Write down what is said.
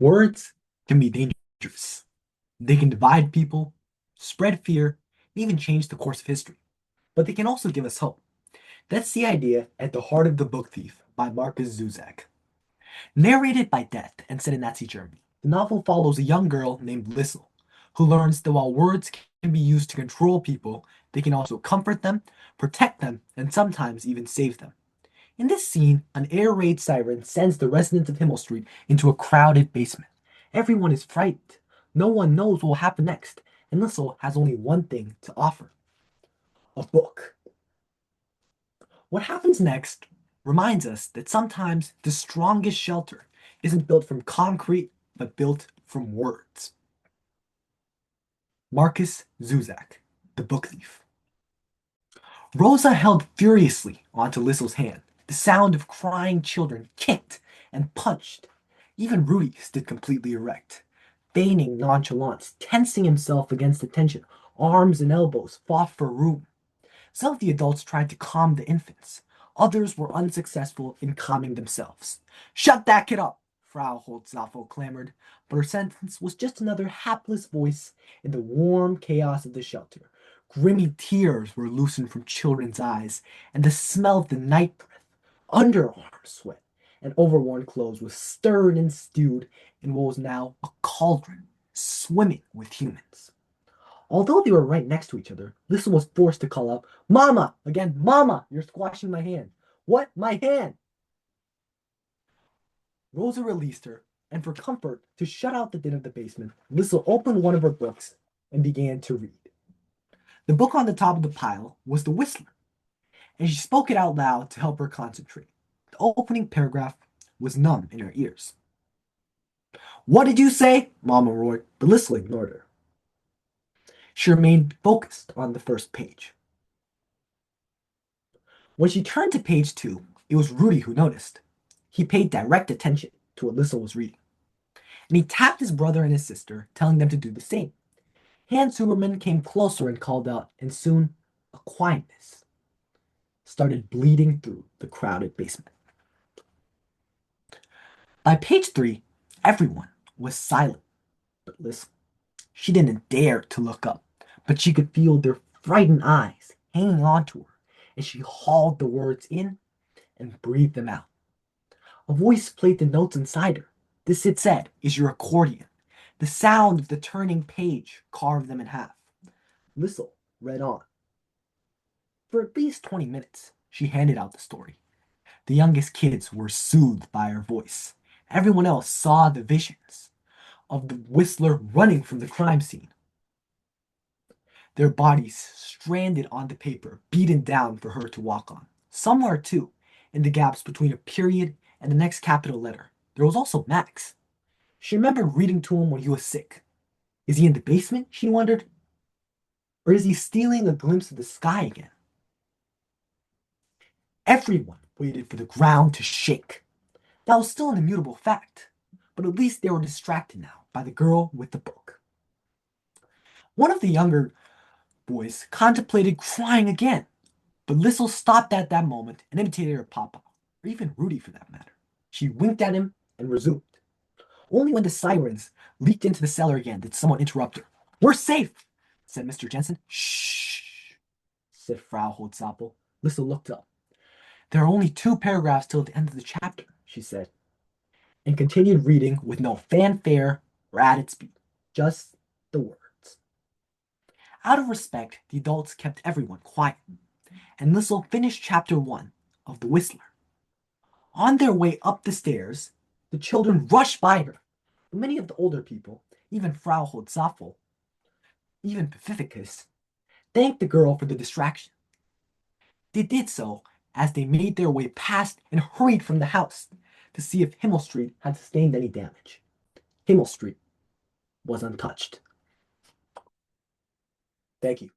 Words can be dangerous. They can divide people, spread fear, and even change the course of history. But they can also give us hope. That's the idea at the heart of The Book Thief by Markus Zusak. Narrated by Death and set in Nazi Germany, the novel follows a young girl named Lissel, who learns that while words can be used to control people, they can also comfort them, protect them, and sometimes even save them. In this scene, an air raid siren sends the residents of Himmel Street into a crowded basement. Everyone is frightened. No one knows what will happen next, and Lissel has only one thing to offer: a book. What happens next reminds us that sometimes the strongest shelter isn't built from concrete, but built from words. Markus Zusak, The Book Thief. Rosa held furiously onto Lissel's hand. The sound of crying children kicked and punched. Even Rudy stood completely erect, feigning nonchalance, tensing himself against the tension. Arms and elbows fought for room. Some of the adults tried to calm the infants. Others were unsuccessful in calming themselves. "Shut that kid up!" Frau Holzapfel clamored, but her sentence was just another hapless voice in the warm chaos of the shelter. Grimy tears were loosened from children's eyes, and the smell of the night breath, underarm sweat, and overworn clothes was stirred and stewed in what was now a cauldron swimming with humans. Although they were right next to each other, Lisa was forced to call out, "Mama!" Again, "Mama, you're squashing my hand." "What? My hand?" Rosa released her, and for comfort, to shut out the din of the basement, Lisa opened one of her books and began to read. The book on the top of the pile was The Whistler, and she spoke it out loud to help her concentrate. The opening paragraph was numb in her ears. "What did you say?" Mama roared, but Lisa ignored her. She remained focused on the first page. When she turned to page 2, it was Rudy who noticed. He paid direct attention to what Lissa was reading, and he tapped his brother and his sister, telling them to do the same. Hans Huberman came closer and called out, and soon a quietness started bleeding through the crowded basement. By page 3, everyone was silent but Lissa. She didn't dare to look up, but she could feel their frightened eyes hanging onto her as she hauled the words in and breathed them out. A voice played the notes inside her. "This," it said, "is your accordion." The sound of the turning page carved them in half. Lissel read on. For at least 20 minutes, she handed out the story. The youngest kids were soothed by her voice. Everyone else saw the visions of the Whistler running from the crime scene, their bodies stranded on the paper, beaten down for her to walk on. Somewhere, too, in the gaps between a period and the next capital letter, there was also Max. She remembered reading to him when he was sick. Is he in the basement, she wondered? Or is he stealing a glimpse of the sky again? Everyone waited for the ground to shake. That was still an immutable fact, but at least they were distracted now by the girl with the book. One of the younger boys contemplated crying again, but Lissel stopped at that moment and imitated her papa, or even Rudy for that matter. She winked at him and resumed. Only when the sirens leaked into the cellar again did someone interrupt her. "We're safe," said Mr. Jensen. "Shh," said Frau Holzapfel. Lissel looked up. "There are only 2 paragraphs till the end of the chapter," she said, and continued reading with no fanfare or added speed, just the words. Out of respect, the adults kept everyone quiet, and Lissel finished chapter 1 of The Whistler. On their way up the stairs, the children rushed by her. Many of the older people, even Frau Holzapfel, even Pacificus, thanked the girl for the distraction. They did so as they made their way past and hurried from the house to see if Himmel Street had sustained any damage. Himmel Street was untouched. Thank you.